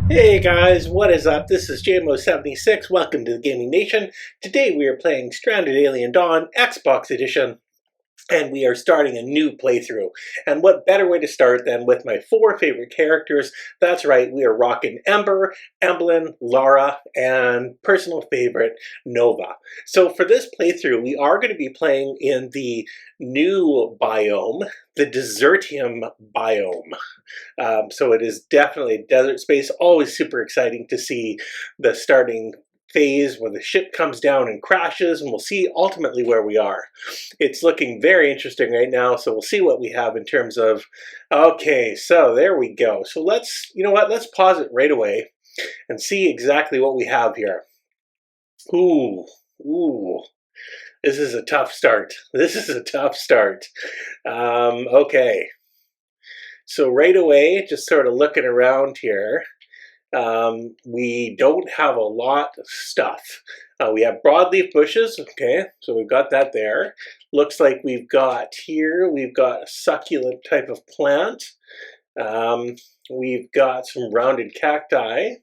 Hey guys, what is up? This is JMO76. Welcome to the Gaming Nation. Today we are playing Stranded Alien Dawn Xbox Edition, and we are starting a new playthrough. And what better way to start than with my four favorite characters? That's right, we are rocking Ember, Emblem, Lara, and personal favorite, Nova. So for this playthrough, we are going to be playing in the new biome, the Desertium biome. So it is definitely desert space, always super exciting to see the starting phase where the ship comes down and crashes, and we'll see ultimately where we are. It's looking very interesting right now, so we'll see what we have in terms of, okay, so there we go. So let's, you know what, let's pause it right away and see exactly what we have here. Ooh, this is a tough start. This is a tough start. Okay, so right away, just sort of looking around here, we don't have a lot of stuff. We have broadleaf bushes, okay, so we've got that there. Looks like we've got here, we've got a succulent type of plant. We've got some rounded cacti.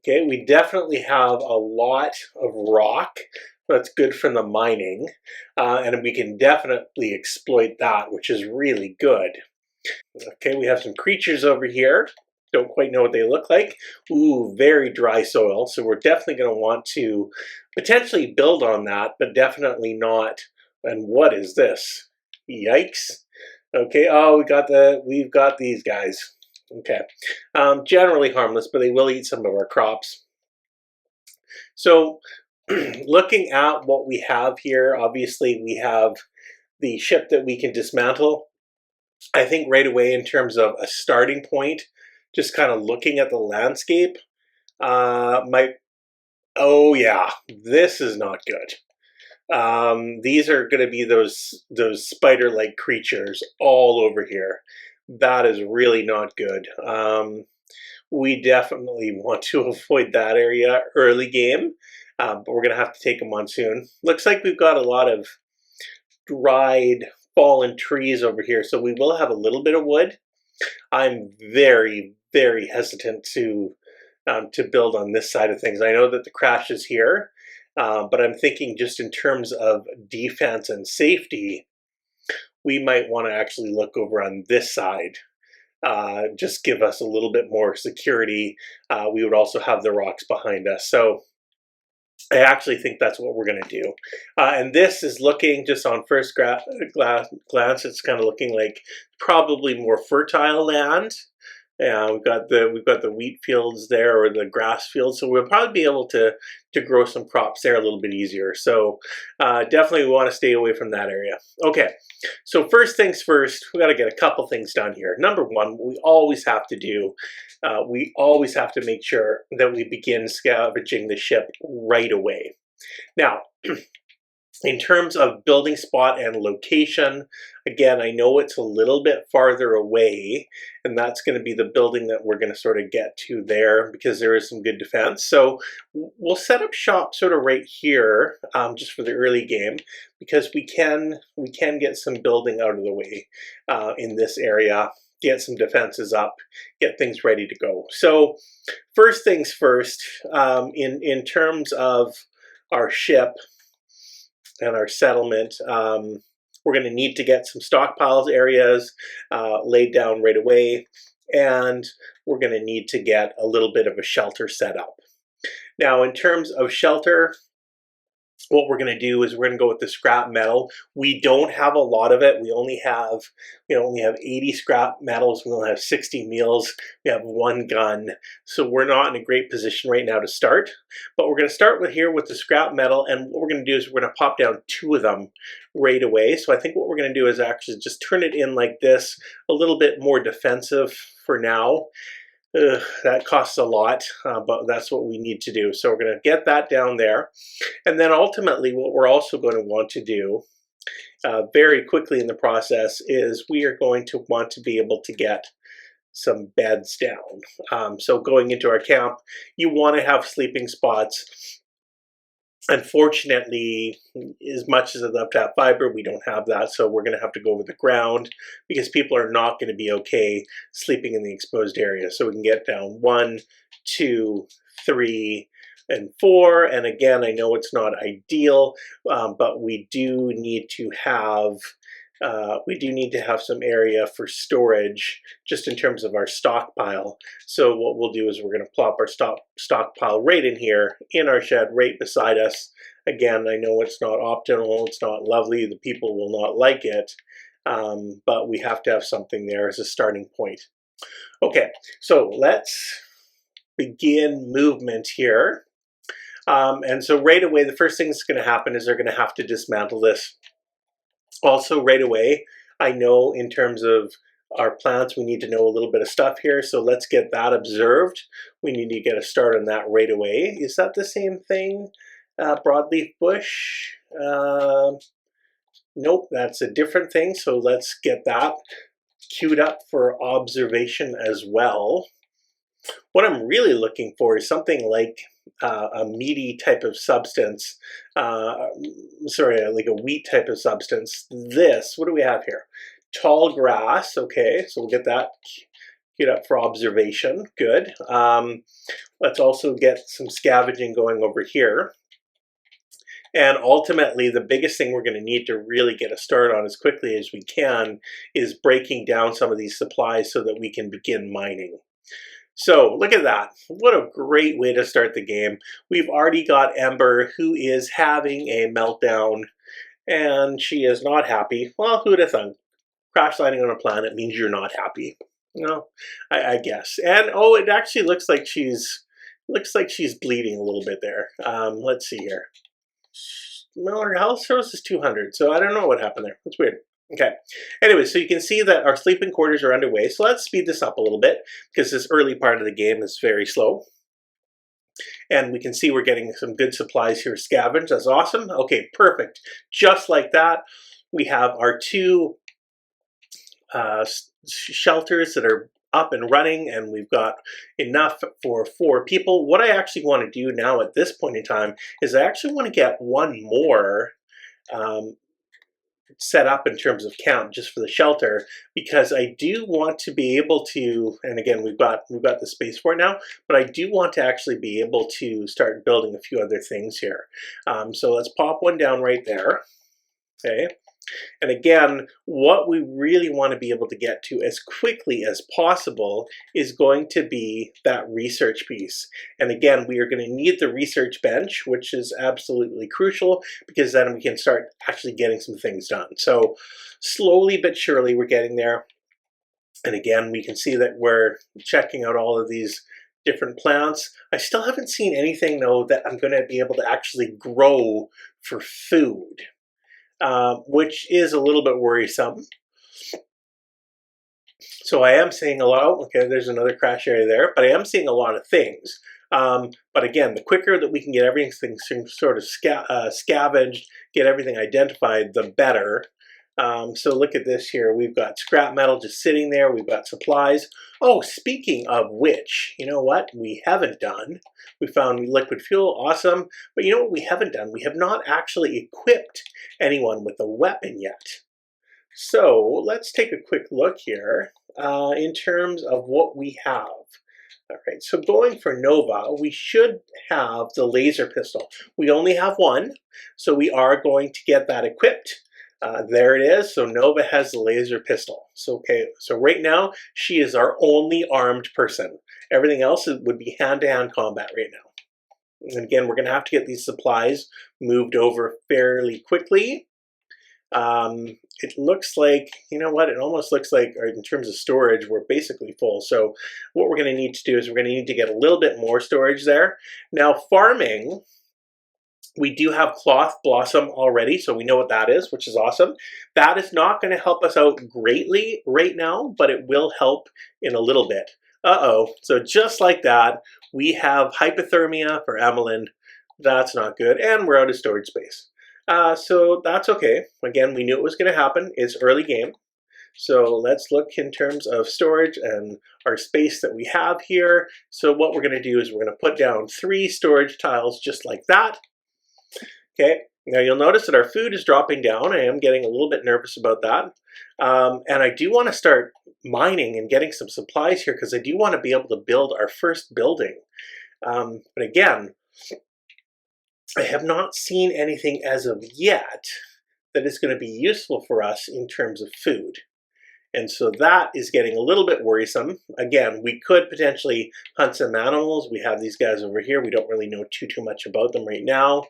Okay, we definitely have a lot of rock. That's good for the mining, and we can definitely exploit that, which is really good. Okay, we have some creatures over here. Don't quite know what they look like. Ooh, very dry soil. So we're definitely going to want to potentially build on that, but definitely not. And what is this? Yikes. Okay, oh, we've got these guys. Okay. Generally harmless, but they will eat some of our crops. So looking at what we have here, obviously we have the ship that we can dismantle. I think right away in terms of a starting point, just kind of looking at the landscape, oh yeah, this is not good. These are going to be those spider-like creatures all over here. That is really not good. We definitely want to avoid that area early game, but we're going to have to take them on soon. Looks like we've got a lot of dried fallen trees over here, so we will have a little bit of wood. I'm very, very hesitant to build on this side of things. I know that the crash is here, but I'm thinking just in terms of defense and safety, we might want to actually look over on this side. Just give us a little bit more security. We would also have the rocks behind us. So I actually think that's what we're going to do. And this is looking, just on first glance, it's kind of looking like probably more fertile land. Yeah, we've got the wheat fields there, or the grass fields, so we'll probably be able to grow some crops there a little bit easier. So definitely we want to stay away from that area. Okay, so first things first, we got to get a couple things done here. Number one, we always have to do, we always have to make sure that we begin scavenging the ship right away. Now, in terms of building spot and location, again, I know it's a little bit farther away, and that's going to be the building that we're going to sort of get to there because there is some good defense. So we'll set up shop sort of right here, just for the early game, because we can get some building out of the way in this area, get some defenses up, get things ready to go. So first things first, in terms of our ship and our settlement, we're going to need to get some stockpiles areas laid down right away, and we're going to need to get a little bit of a shelter set up. Now, in terms of shelter, what we're going to do is we're going to go with the scrap metal. We don't have a lot of it. We only have 80 scrap metals. We only have 60 meals. We have one gun. So we're not in a great position right now to start. But we're going to start with the scrap metal. And what we're going to do is we're going to pop down 2 of them right away. So I think what we're going to do is actually just turn it in like this, a little bit more defensive for now. That costs a lot, but that's what we need to do. So we're going to get that down there. And then ultimately what we're also going to want to do very quickly in the process is we are going to want to be able to get some beds down. So going into our camp, you want to have sleeping spots. Unfortunately, as much as I'd love to have fiber, we don't have that, so we're going to have to go over the ground because people are not going to be okay sleeping in the exposed area. So we can get down 1, 2, 3, and 4. And again, I know it's not ideal, but we do need to have some area for storage just in terms of our stockpile. So what we'll do is we're going to plop our stockpile right in here in our shed right beside us. Again, I know it's not optimal, it's not lovely, the people will not like it, but we have to have something there as a starting point. Okay, so let's begin movement here. And so right away, the first thing that's going to happen is they're going to have to dismantle this. Also, right away, I know in terms of our plants, we need to know a little bit of stuff here. So let's get that observed. We need to get a start on that right away. Is that the same thing? Broadleaf bush? Nope, that's a different thing. So let's get that queued up for observation as well. What I'm really looking for is something like a meaty type of substance, like a wheat type of substance. This, what do we have here? Tall grass, okay, so we'll get that queued up for observation, good. Let's also get some scavenging going over here. And ultimately, the biggest thing we're going to need to really get a start on as quickly as we can is breaking down some of these supplies so that we can begin mining. So look at that. What a great way to start the game. We've already got Ember, who is having a meltdown, and she is not happy. Well, who'd have thunk? Crash landing on a planet means you're not happy. No, I guess. And oh, it actually looks like she's bleeding a little bit there. Let's see here. Well, her health source is 200, so I don't know what happened there. That's weird. Okay, anyway, so you can see that our sleeping quarters are underway, so let's speed this up a little bit because this early part of the game is very slow. And we can see we're getting some good supplies here scavenged. That's awesome. Okay, perfect. Just like that, we have our 2 shelters that are up and running, and we've got enough for 4 people. What I actually want to do now at this point in time is I actually want to get one more set up in terms of count just for the shelter, because I do want to be able to, and again, we've got the space for it now, but I do want to actually be able to start building a few other things here. So let's pop one down right there. Okay. And again, what we really want to be able to get to as quickly as possible is going to be that research piece. And again, we are going to need the research bench, which is absolutely crucial because then we can start actually getting some things done. So slowly but surely we're getting there. And again, we can see that we're checking out all of these different plants. I still haven't seen anything though that I'm going to be able to actually grow for food. Which is a little bit worrisome. So I am seeing a lot, okay, there's another crash area there, but I am seeing a lot of things. But again, the quicker that we can get everything sort of scavenged, get everything identified, the better. So look at this here. We've got scrap metal just sitting there. We've got supplies. Oh, speaking of which, you know what we haven't done? We found liquid fuel, awesome. But you know what we haven't done? We have not actually equipped anyone with a weapon yet. So let's take a quick look here in terms of what we have. All right, so going for Nova, we should have the laser pistol. We only have one, so we are going to get that equipped. There it is. So Nova has the laser pistol. So okay, so right now she is our only armed person. Everything else would be hand-to-hand combat right now. And again, we're going to have to get these supplies moved over fairly quickly. It looks like, you know what, it almost looks like in terms of storage, we're basically full. So what we're going to need to do is we're going to need to get a little bit more storage there. Now farming, we do have cloth blossom already, so we know what that is, which is awesome. That is not going to help us out greatly right now, but it will help in a little bit. Uh-oh, so just like that, we have hypothermia for Emmeline. That's not good, and we're out of storage space. So that's okay. Again, we knew it was going to happen. It's early game. So let's look in terms of storage and our space that we have here. So what we're going to do is we're going to put down 3 storage tiles just like that. Okay, now you'll notice that our food is dropping down. I am getting a little bit nervous about that. And I do want to start mining and getting some supplies here because I do want to be able to build our first building. But again, I have not seen anything as of yet that is going to be useful for us in terms of food. And so that is getting a little bit worrisome. Again, we could potentially hunt some animals. We have these guys over here. We don't really know too much about them right now.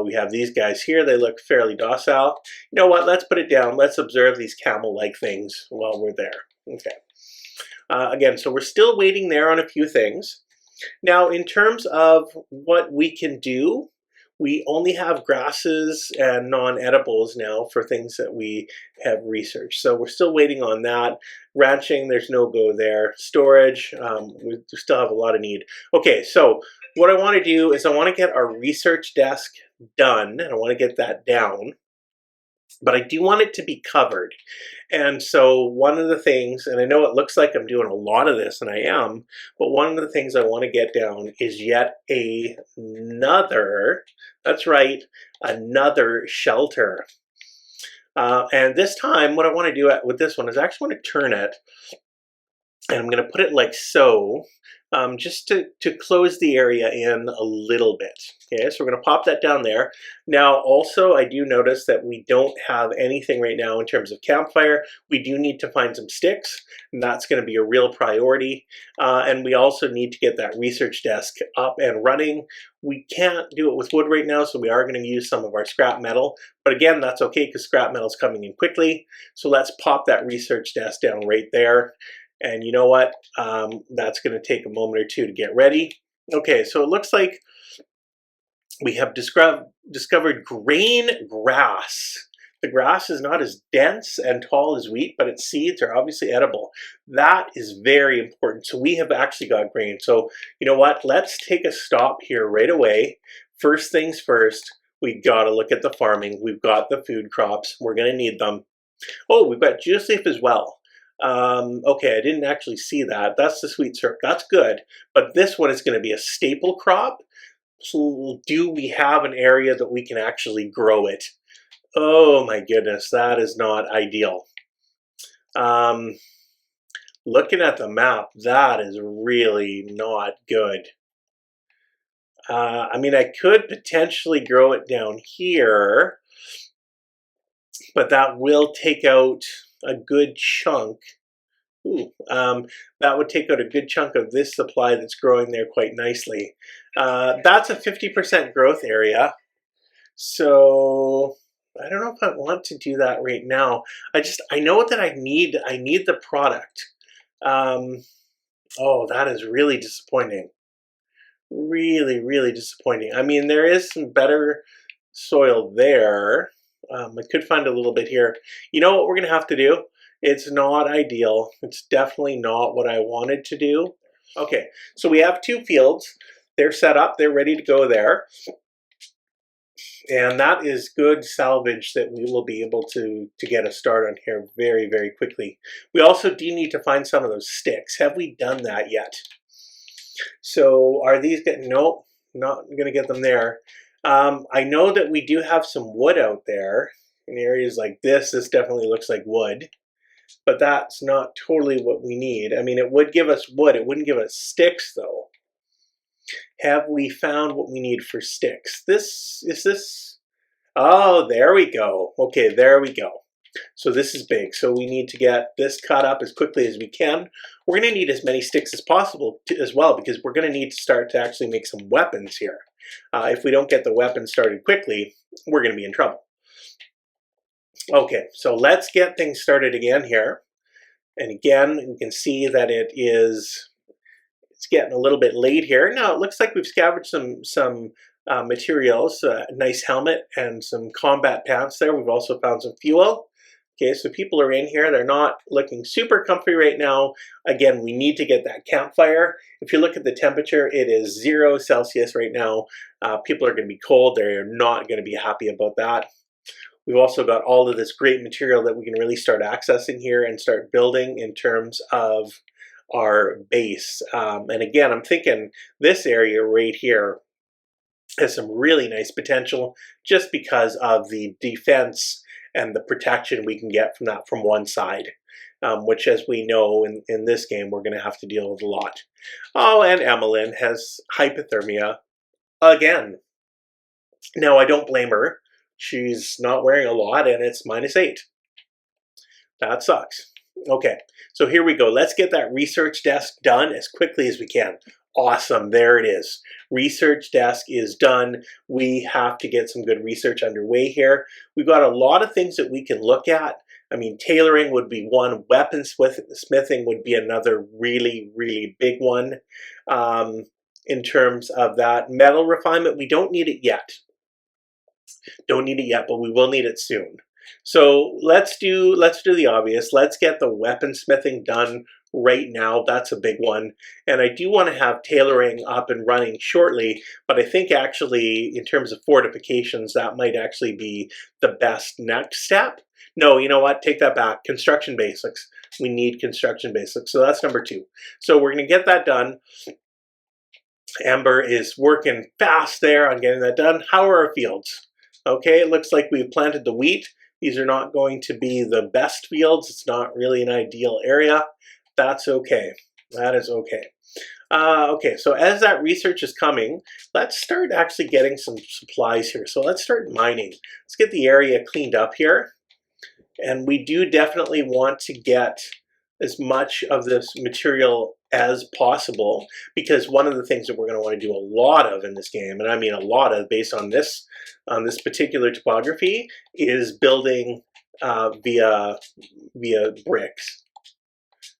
We have these guys here. They look fairly docile. You know what? Let's put it down. Let's observe these camel-like things while we're there. Okay. Again, so we're still waiting there on a few things. Now, in terms of what we can do, we only have grasses and non-edibles now for things that we have researched. So we're still waiting on that. Ranching, there's no go there. Storage, we still have a lot of need. Okay, so what I want to do is I want to get our research desk done, and I want to get that down. But I do want it to be covered. And so one of the things, and I know it looks like I'm doing a lot of this, and I am, but one of the things I want to get down is yet another, that's right, another shelter. And this time, what I want to do with this one is I actually want to turn it, and I'm going to put it like so, just to close the area in a little bit. Okay, so we're going to pop that down there. Now, also, I do notice that we don't have anything right now in terms of campfire. We do need to find some sticks, and that's going to be a real priority. And we also need to get that research desk up and running. We can't do it with wood right now, so we are going to use some of our scrap metal. But again, that's okay because scrap metal is coming in quickly. So let's pop that research desk down right there. And you know what? That's going to take a moment or two to get ready. Okay, so it looks like we have discovered grain grass. The grass is not as dense and tall as wheat, but its seeds are obviously edible. That is very important. So we have actually got grain. So you know what? Let's take a stop here right away. First things first, we got to look at the farming. We've got the food crops. We're going to need them. Oh, we've got juice leaf as well. Okay, I didn't actually see that. That's the sweet syrup. That's good. But this one is going to be a staple crop. So do we have an area that we can actually grow it? Oh my goodness, that is not ideal. Looking at the map, that is really not good. I mean, I could potentially grow it down here, but that will take out a good chunk. That would take out a good chunk of this supply that's growing there quite nicely. That's a 50% growth area. So I don't know if I want to do that right now. I know that I need the product. Oh, that is really disappointing. Really, really disappointing. I mean, there is some better soil there. I could find a little bit here. You know what we're going to have to do? It's not ideal. It's definitely not what I wanted to do. Okay, so we have two fields. They're set up. They're ready to go there. And that is good salvage that we will be able to get a start on here very, very quickly. We also do need to find some of those sticks. Have we done that yet? So are these getting, no, not going to get them there. I know that we do have some wood out there in areas like this. This definitely looks like wood, but that's not totally what we need. I mean, it would give us wood. It wouldn't give us sticks though. Have we found what we need for sticks? Oh, there we go. Okay, there we go. So this is big. So we need to get this cut up as quickly as we can. We're going to need as many sticks as possible as well, because we're going to need to start to actually make some weapons here. If we don't get the weapons started quickly, we're going to be in trouble. Okay, so let's get things started again here. And again, we can see that it's getting a little bit late here. Now it looks like we've scavenged some materials, a nice helmet and some combat pants there. We've also found some fuel. Okay, so people are in here. They're not looking super comfy right now. Again, we need to get that campfire. If you look at the temperature, it is 0 Celsius right now. People are going to be cold. They're not going to be happy about that. We've also got all of this great material that we can really start accessing here and start building in terms of our base. And again, I'm thinking this area right here has some really nice potential just because of the defense and the protection we can get from that from one side. which, as we know in this game, we're going to have to deal with a lot. Oh, and Emmeline has hypothermia again. Now, I don't blame her. She's not wearing a lot, and it's -8. That sucks. Okay, so here we go. Let's get that research desk done as quickly as we can. Awesome, there it is. Research desk is done. We have to get some good research underway here. We've got a lot of things that we can look at. I mean, tailoring would be one. Weaponsmithing would be another really, really big one. In terms of that. Metal refinement, we don't need it yet. Don't need it yet, but we will need it soon. So let's do the obvious. Let's get the weaponsmithing done right now. That's a big one. And I do want to have tailoring up and running shortly, but I think actually in terms of fortifications, that might actually be the best next step. No, you know what? Take that back. Construction basics. We need construction basics. So that's number 2. So we're going to get that done. Amber is working fast there on getting that done. How are our fields? Okay, it looks like we've planted the wheat. These are not going to be the best fields. It's not really an ideal area. That's okay. That is okay. Okay, so as that research is coming, let's start actually getting some supplies here. So let's start mining. Let's get the area cleaned up here. And we do definitely want to get as much of this material as possible, because one of the things that we're going to want to do a lot of in this game, and I mean a lot of based on this particular topography, is building via bricks.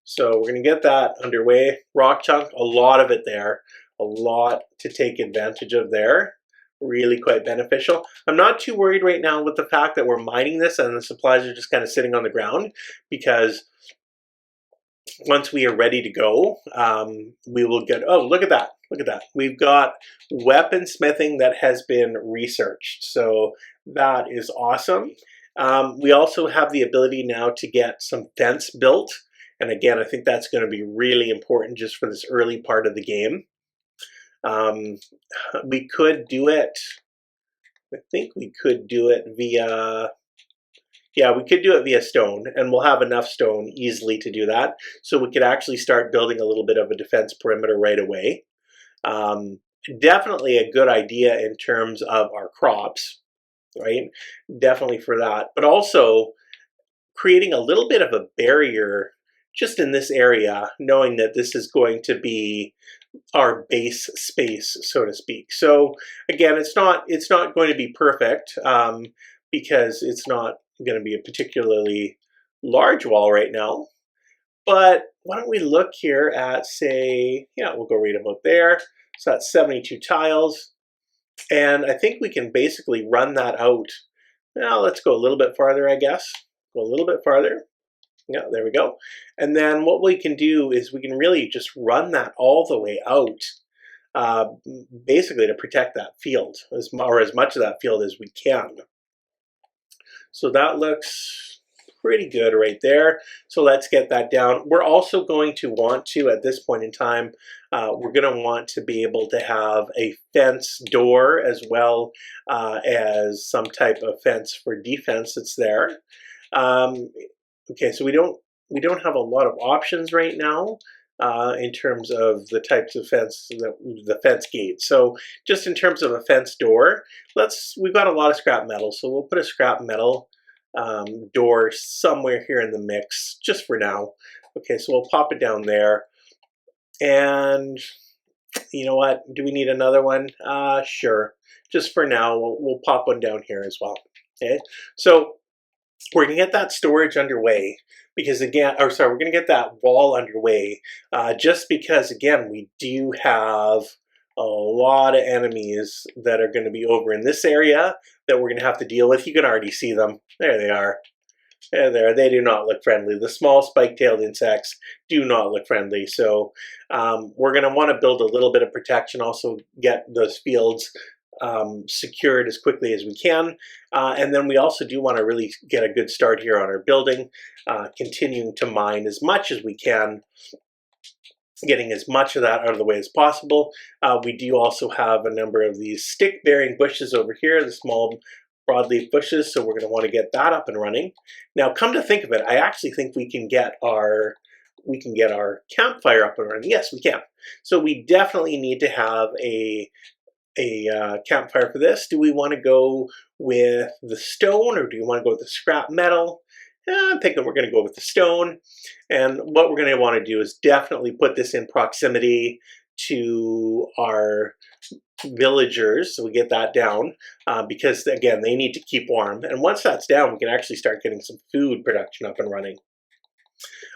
So we're going to get that underway. Rock chunk, a lot of it there, a lot to take advantage of there. Really quite beneficial. I'm not too worried right now with the fact that we're mining this and the supplies are just kind of sitting on the ground, because once we are ready to go, we will get, oh, look at that. Look at that. We've got weaponsmithing that has been researched. So that is awesome. We also have the ability now to get some fence built. And again, I think that's going to be really important just for this early part of the game. We could do it, I think we could do it via, yeah, we could do it via stone, and we'll have enough stone easily to do that. So we could actually start building a little bit of a defense perimeter right away. Definitely a good idea in terms of our crops, right? Definitely for that. But also creating a little bit of a barrier just in this area, knowing that this is going to be our base space, so to speak. So again, it's not going to be perfect, because it's not going to be a particularly large wall right now. But why don't we look here at, say, yeah, we'll go right about there. So that's 72 tiles. And I think we can basically run that out. Now let's go a little bit farther, I guess. Go a little bit farther. Yeah, there we go. And then what we can do is we can really just run that all the way out, basically to protect that field, or as much of that field as we can. So that looks pretty good right there. So let's get that down. We're also going to want to, at this point in time, we're going to want to be able to have a fence door as well as some type of fence for defense that's there. Okay, so we don't have a lot of options right now in terms of the types of fence, the fence gate. So just in terms of a fence door, we've got a lot of scrap metal, so we'll put a scrap metal door somewhere here in the mix just for now. Okay, so we'll pop it down there. And you know what? Do we need another one? Sure. Just for now, we'll pop one down here as well. Okay, so we're going to get that storage underway because again, or sorry, we're going to get that wall underway just because again, we do have a lot of enemies that are going to be over in this area that we're going to have to deal with. You can already see them. There they are. There, they do not look friendly. The small spike-tailed insects do not look friendly. So we're going to want to build a little bit of protection, also get those fields secured as quickly as we can. And then we also do want to really get a good start here on our building, continuing to mine as much as we can, getting as much of that out of the way as possible. We do also have a number of these stick-bearing bushes over here, the small broadleaf bushes, so we're going to want to get that up and running. Now, come to think of it, I actually think we can get our campfire up and running. Yes, we can. So we definitely need to have a campfire for this. Do we want to go with the stone, or do you want to go with the scrap metal? I'm thinking we're going to go with the stone. And what we're going to want to do is definitely put this in proximity to our villagers, so we get that down, because again, they need to keep warm. And once that's down, we can actually start getting some food production up and running.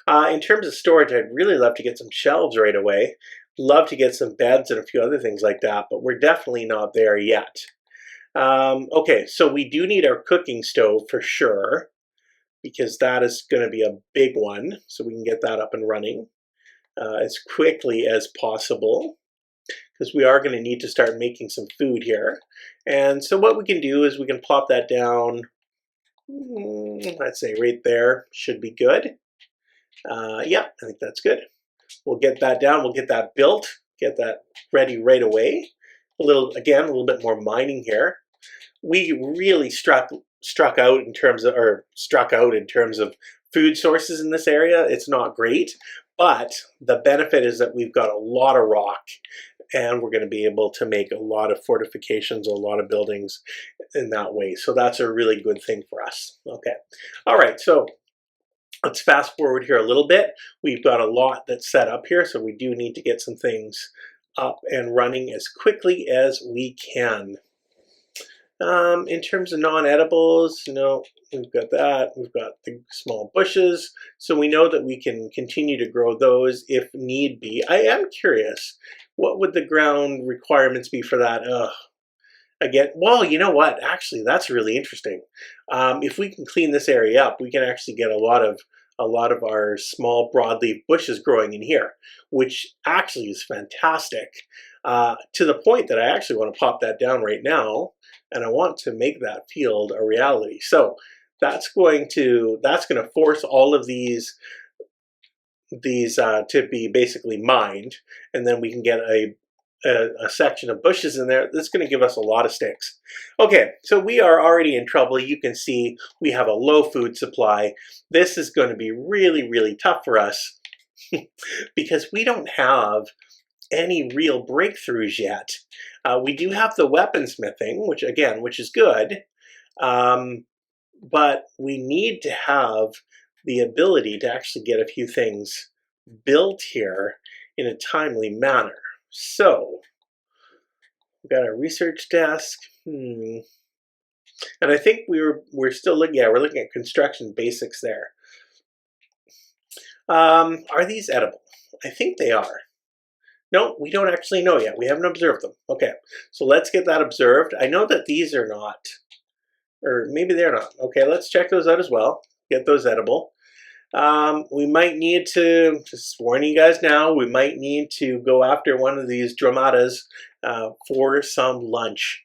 In terms of storage, I'd really love to get some shelves right away. Love to get some beds and a few other things like that, but we're definitely not there yet. Okay, so we do need our cooking stove for sure, because that is going to be a big one, so we can get that up and running as quickly as possible, because we are going to need to start making some food here. And so what we can do is we can plop that down, let's say right there, should be good. Yeah, I think that's good. We'll get that down, we'll get that built, get that ready right away. A little bit more mining here. We really struck out in terms of food sources in this area. It's not great, but the benefit is that we've got a lot of rock, and we're going to be able to make a lot of fortifications, a lot of buildings in that way. So that's a really good thing for us. Okay. All right. So let's fast forward here a little bit. We've got a lot that's set up here, so we do need to get some things up and running as quickly as we can. In terms of non-edibles, we've got that. We've got the small bushes, so we know that we can continue to grow those if need be. I am curious, what would the ground requirements be for that? Again, well, you know what? Actually, that's really interesting. If we can clean this area up, we can actually get a lot of our small broadleaf bushes growing in here, which actually is fantastic. To the point that I actually want to pop that down right now, and I want to make that field a reality. So that's going to force all of these to be basically mined, and then we can get a section of bushes in there. That's going to give us a lot of sticks. Okay, so we are already in trouble. You can see we have a low food supply. This is going to be really, really tough for us because we don't have any real breakthroughs yet. We do have the weaponsmithing, which is good, but we need to have the ability to actually get a few things built here in a timely manner. So we've got our research desk, and I think we're still looking. Yeah, we're looking at construction basics there. Are these edible? I think they are. No, we don't actually know yet. We haven't observed them. Okay, so let's get that observed. I know that these are not, or maybe they're not. Okay, let's check those out as well. Get those edible. We might need to, just warning you guys now, we might need to go after one of these dromatas for some lunch.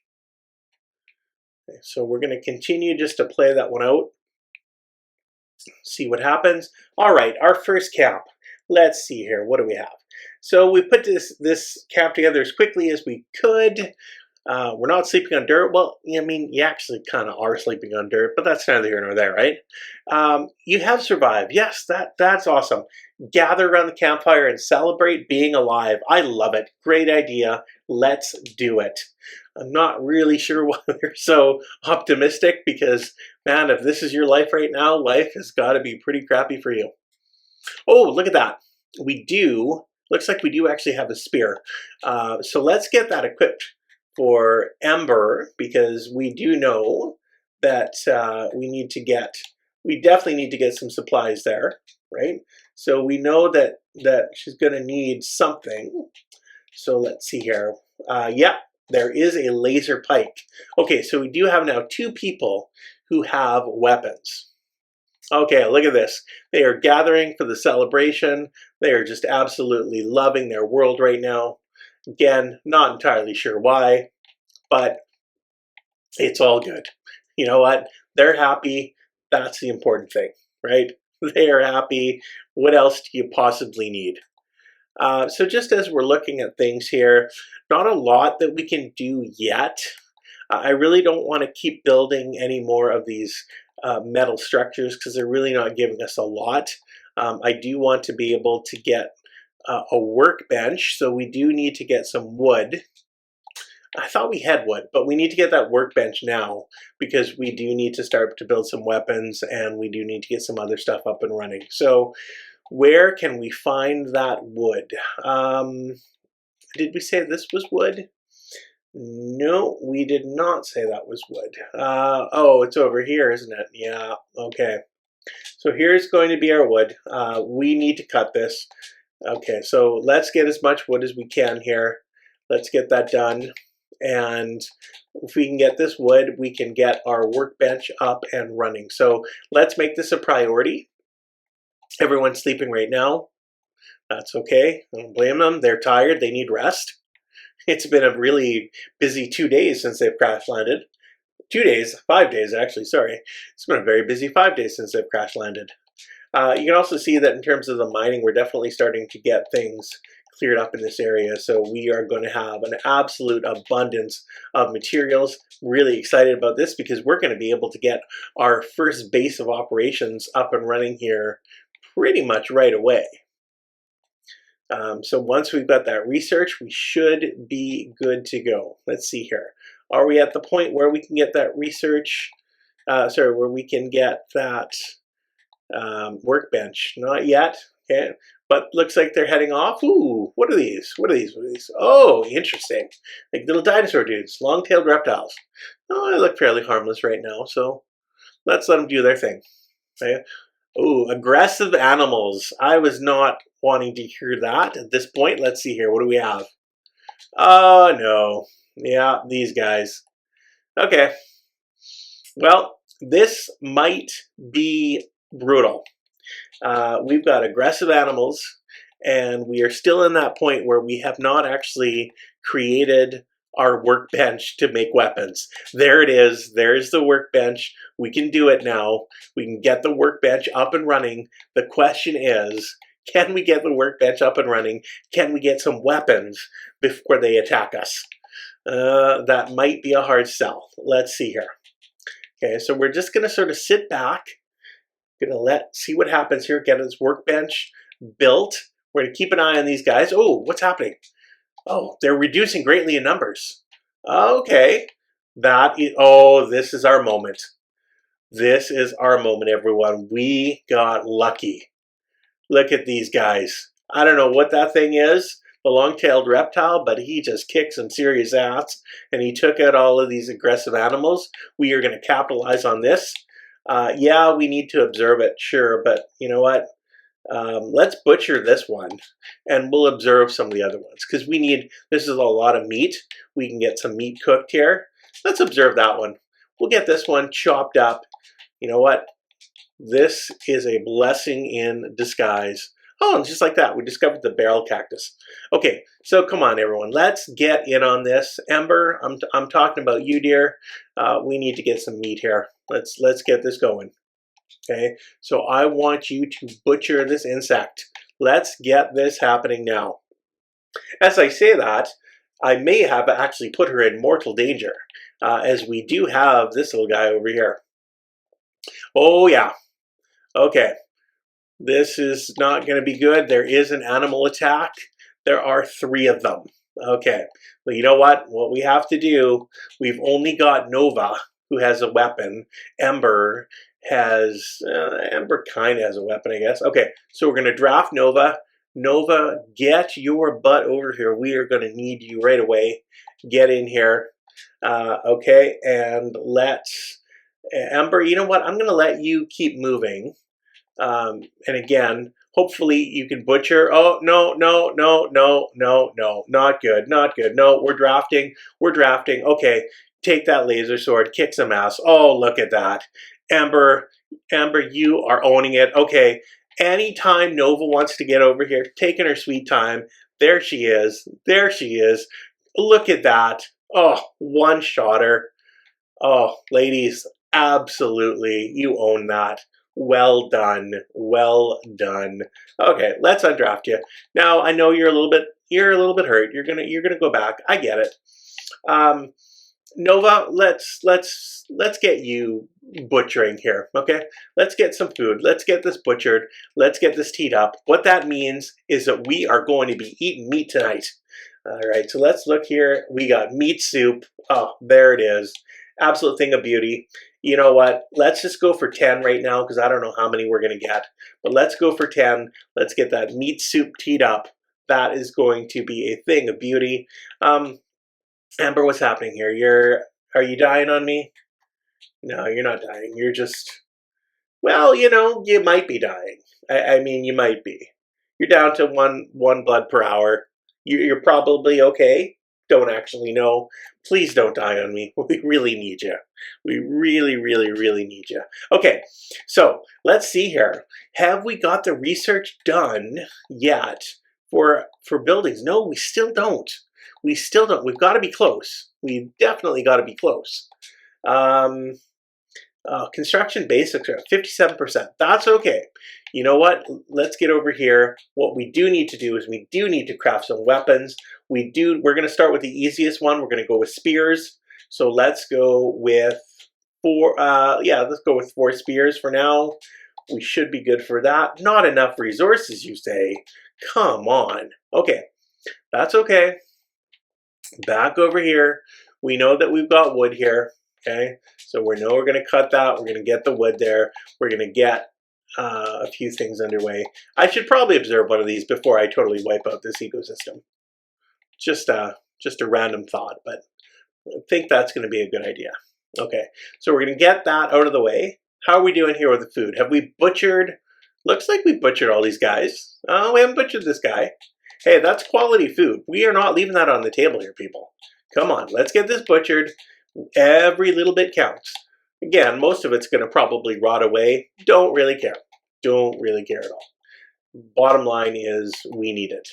Okay, so we're going to continue just to play that one out. See what happens. All right, our first camp. Let's see here. What do we have? So we put this camp together as quickly as we could. We're not sleeping on dirt. Well, I mean, you actually kind of are sleeping on dirt, but that's neither here nor there, right? You have survived. Yes, that's awesome. Gather around the campfire and celebrate being alive. I love it. Great idea. Let's do it. I'm not really sure why they're so optimistic because, man, if this is your life right now, life has got to be pretty crappy for you. Oh, look at that. Looks like we do actually have a spear. So let's get that equipped for Ember, because we do know that we definitely need to get some supplies there, right? So we know that she's going to need something. So let's see here. Yeah, there is a laser pike. Okay, so we do have now 2 people who have weapons. Okay, look at this. They are gathering for the celebration. They are just absolutely loving their world right now. Again, not entirely sure why, but it's all good. You know what? They're happy. That's the important thing, right? They are happy. What else do you possibly need? So just as we're looking at things here, not a lot that we can do yet. I really don't want to keep building any more of these metal structures because they're really not giving us a lot. I do want to be able to get a workbench, so we do need to get some wood. I thought we had wood, but we need to get that workbench now because we do need to start to build some weapons and we do need to get some other stuff up and running. So where can we find that wood? Did we say this was wood? No, we did not say that was wood. Oh, it's over here, isn't it? Yeah, okay. So here's going to be our wood. We need to cut this. Okay, so let's get as much wood as we can here. Let's get that done. And if we can get this wood, we can get our workbench up and running. So let's make this a priority. Everyone's sleeping right now. That's okay. I don't blame them. They're tired. They need rest. It's been a really busy 2 days since they've crash landed. 2 days, 5 days actually, sorry. It's been a very busy 5 days since they've crash landed. You can also see that in terms of the mining, we're definitely starting to get things cleared up in this area. So we are going to have an absolute abundance of materials. Really excited about this because we're going to be able to get our first base of operations up and running here pretty much right away. So once we've got that research, we should be good to go. Let's see here. Are we at the point where we can get that research, where we can get that workbench? Not yet, okay. But looks like they're heading off. Ooh, what are these? What are these? What are these? Oh, interesting. Like little dinosaur dudes, long-tailed reptiles. Oh, they look fairly harmless right now, so let's let them do their thing. Okay. Ooh, aggressive animals. I was not wanting to hear that at this point. Let's see here. What do we have? Oh, no. Yeah, these guys. Okay. Well, this might be brutal. We've got aggressive animals, and we are still in that point where we have not actually created our workbench to make weapons. There it is. There's the workbench. We can do it now. We can get the workbench up and running. The question is, can we get the workbench up and running? Can we get some weapons before they attack us? That might be a hard sell. Let's see here. Okay, so we're just going to sort of sit back. Going to see what happens here. Get this workbench built. We're going to keep an eye on these guys. Oh, what's happening? Oh, they're reducing greatly in numbers. Okay. This is our moment. This is our moment, everyone. We got lucky. Look at these guys. I don't know what that thing is, the long-tailed reptile, but he just kicked some serious ass, and he took out all of these aggressive animals. We are going to capitalize on this. Yeah, we need to observe it, sure, but you know what? Let's butcher this one, and we'll observe some of the other ones, because this is a lot of meat. We can get some meat cooked here. Let's observe that one. We'll get this one chopped up. You know what? This is a blessing in disguise. Oh, and just like that, we discovered the barrel cactus. Okay, so come on, everyone. Let's get in on this. Ember, I'm talking about you, dear. We need to get some meat here. Let's get this going. Okay, so I want you to butcher this insect. Let's get this happening now. As I say that, I may have actually put her in mortal danger, as we do have this little guy over here. Oh, yeah. Okay. This is not going to be good. There is an animal attack. There are 3 of them. Okay. Well, you know what? What we have to do, we've only got Nova, who has a weapon. Ember kind of has a weapon, I guess. Okay, so we're going to draft Nova. Nova, get your butt over here. We are going to need you right away. Get in here. Okay, and let's... Ember, you know what? I'm going to let you keep moving. And again, hopefully you can butcher. Oh, no, not good, not good. No, we're drafting. Okay, take that laser sword, kick some ass. Oh, look at that. Ember, you are owning it. Okay, anytime Nova wants to get over here, taking her sweet time. There she is. Look at that. Oh, one-shotter. Oh, ladies, absolutely, you own that. Well done. Okay, let's undraft you. Now, I know you're a little bit hurt. You're gonna go back. I get it. Nova, let's get you butchering here, okay? Let's get some food. Let's get this butchered. Let's get this teed up. What that means is that we are going to be eating meat tonight. All right, so let's look here. We got meat soup. Oh, there it is. Absolute thing of beauty. You know what? Let's just go for 10 right now because I don't know how many we're going to get. But let's go for 10. Let's get that meat soup teed up. That is going to be a thing of beauty. Amber, what's happening here? Are you dying on me? No, you're not dying. You're just, well, you might be dying. I mean, you might be. You're down to one blood per hour. You're probably okay. Don't actually know. Please don't die on me. We really need you. We really, really, really need you. Okay, so let's see here. Have we got the research done yet for buildings? No, we still don't. We still don't. We've got to be close. We've definitely got to be close. Construction basics are at 57%. That's okay. You know what? Let's get over here. What we do need to do is we do need to craft some weapons. We're going to start with the easiest one. We're going to go with spears. So let's go with let's go with 4 spears for now. We should be good for that. Not enough resources, you say? Come on. Okay, that's okay. Back over here. We know that we've got wood here. Okay, so we're going to cut that. We're going to get the wood there. We're going to get a few things underway. I should probably observe one of these before I totally wipe out this ecosystem. Just a random thought, but I think that's going to be a good idea. Okay, so we're going to get that out of the way. How are we doing here with the food? Have we butchered? Looks like we butchered all these guys. Oh, we haven't butchered this guy. Hey, that's quality food. We are not leaving that on the table here, people. Come on, let's get this butchered. Every little bit counts. Again, most of it's going to probably rot away. Don't really care. Don't really care at all. Bottom line is we need it.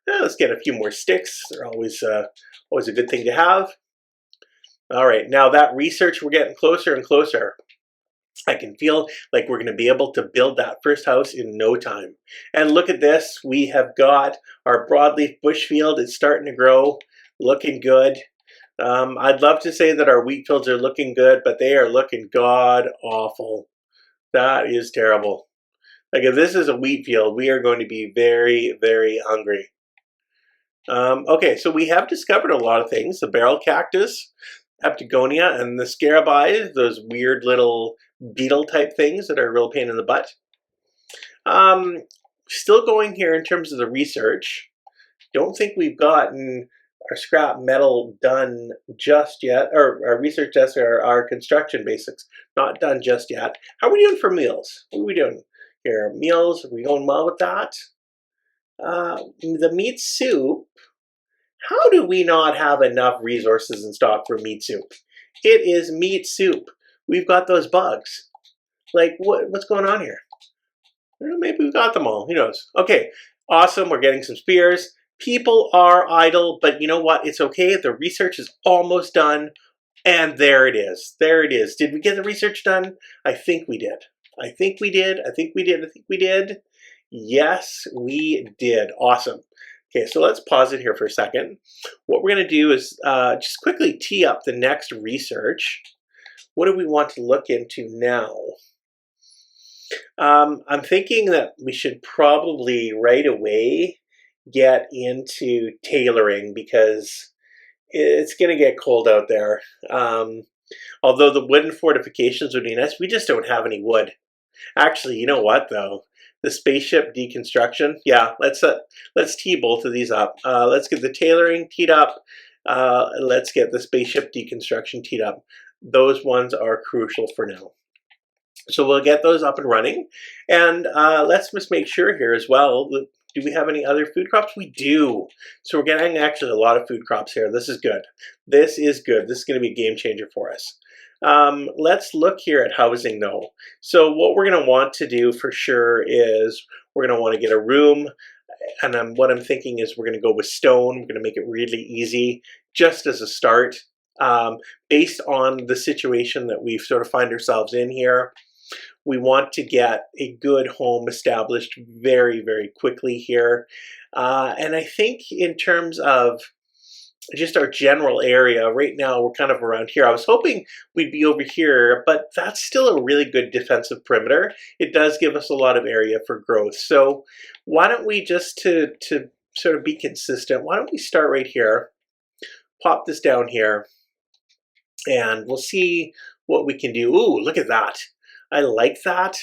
Let's get a few more sticks. They're always a good thing to have. All right, now that research, we're getting closer and closer. I can feel like we're going to be able to build that first house in no time. And look at this. We have got our broadleaf bush field. It's starting to grow, looking good. I'd love to say that our wheat fields are looking good, but they are looking god awful. That is terrible. Like if this is a wheat field, we are going to be very, very hungry. Okay, so we have discovered a lot of things. The barrel cactus, Heptagonia, and the scarabaei, those weird little beetle type things that are a real pain in the butt. Still going here in terms of the research. Don't think we've gotten our scrap metal done just yet, or our research tests or our construction basics not done just yet. How are we doing for meals? What are we doing here? Meals, are we going well with that? The meat soup, how do we not have enough resources in stock for meat soup? It is meat soup. We've got those bugs. Like, what's going on here? Well, maybe we got them all. Who knows? Okay, awesome. We're getting some spears. People are idle, but you know what? It's okay. The research is almost done. And there it is. There it is. Did we get the research done? I think we did. I think we did. I think we did. I think we did. Yes, we did. Awesome. Okay, so let's pause it here for a second. What we're going to do is just quickly tee up the next research. What do we want to look into now? I'm thinking that we should probably right away get into tailoring because it's going to get cold out there. Although the wooden fortifications would be nice, we just don't have any wood. Actually, you know what though? The spaceship deconstruction. Yeah, let's tee both of these up. Let's get the tailoring teed up. Let's get the spaceship deconstruction teed up. Those ones are crucial for now. So we'll get those up and running. And let's just make sure here as well. Do we have any other food crops? We do. So we're getting actually a lot of food crops here. This is good. This is good. This is going to be a game changer for us. Let's look here at housing though. So what we're going to want to do for sure is we're going to want to get a room. And what I'm thinking is we're going to go with stone. We're going to make it really easy just as a start. Based on the situation that we sort of find ourselves in here, we want to get a good home established very, very quickly here. And I think in terms of just our general area. Right now, we're kind of around here. I was hoping we'd be over here, but that's still a really good defensive perimeter. It does give us a lot of area for growth. So why don't we just to sort of be consistent, why don't we start right here, pop this down here, and we'll see what we can do. Ooh, look at that. I like that.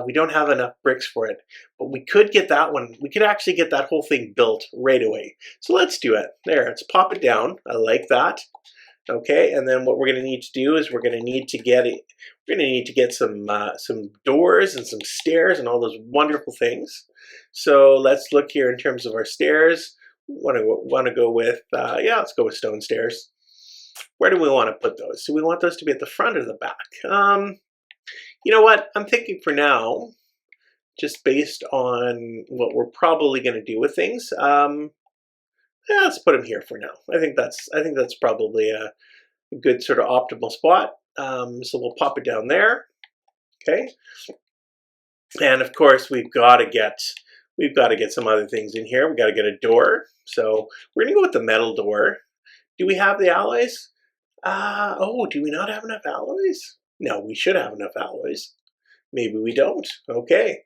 We don't have enough bricks for it, but we could get that one. We could actually get that whole thing built right away. So let's do it. There, let's pop it down. I like that. Okay, and then what we're going to need to do is we're going to need to get it. We're going to need to get some doors and some stairs and all those wonderful things. So let's look here in terms of our stairs. Want to go with yeah, let's go with stone stairs. Where do we want to put those? Do we want those to be at the front or the back? You know what? I'm thinking for now, just based on what we're probably going to do with things, yeah, let's put them here for now. I think that's probably a good sort of optimal spot. So we'll pop it down there. Okay. And of course, we've got to get some other things in here. We've got to get a door. So we're going to go with the metal door. Do we have the alloys? Oh, do we not have enough alloys? No, we should have enough alloys. Maybe we don't. Okay.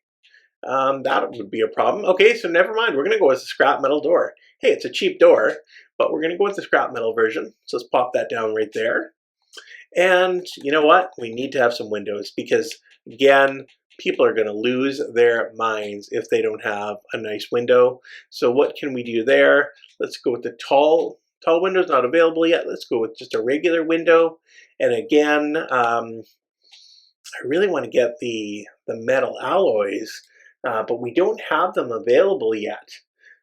That would be a problem. Okay, so never mind. We're going to go with the scrap metal door. Hey, it's a cheap door, but we're going to go with the scrap metal version. So let's pop that down right there. And you know what? We need to have some windows because, again, people are going to lose their minds if they don't have a nice window. So what can we do there? Let's go with the tall windows, not available yet. Let's go with just a regular window. And again, I really want to get the metal alloys, but we don't have them available yet.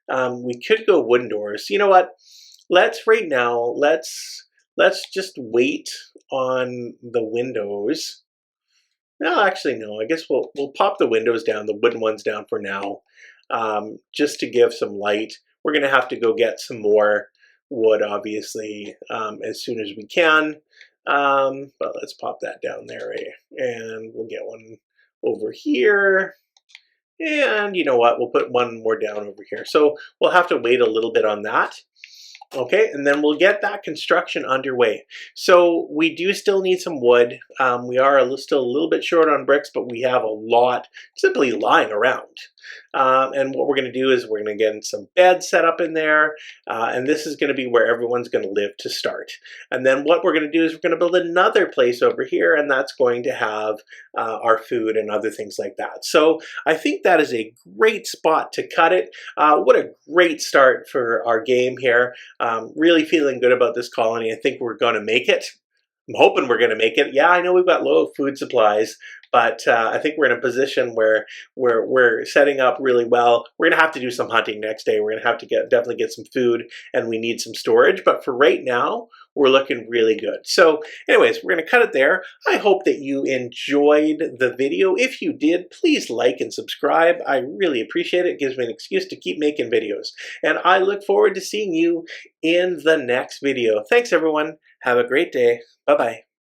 We could go wooden doors. You know what? Let's just wait on the windows. No, actually, no. I guess we'll pop the windows down, the wooden ones down for now, just to give some light. We're going to have to go get some more wood, obviously, as soon as we can. But let's pop that down there, and we'll get one over here. And you know what? We'll put one more down over here. So we'll have to wait a little bit on that. Okay, and then we'll get that construction underway. So we do still need some wood. We are still a little bit short on bricks, but we have a lot simply lying around. And what we're going to do is we're going to get some beds set up in there, and this is going to be where everyone's going to live to start. And then what we're going to do is we're going to build another place over here, and that's going to have our food and other things like that. So I think that is a great spot to cut it. What a great start for our game here. Really feeling good about this colony. I think we're going to make it. I'm hoping we're going to make it. Yeah, I know we've got low food supplies, but I think we're in a position where we're setting up really well. We're going to have to do some hunting next day. We're going to have to definitely get some food, and we need some storage. But for right now, we're looking really good. So anyways, we're going to cut it there. I hope that you enjoyed the video. If you did, please like and subscribe. I really appreciate it. It gives me an excuse to keep making videos. And I look forward to seeing you in the next video. Thanks, everyone. Have a great day. Bye-bye.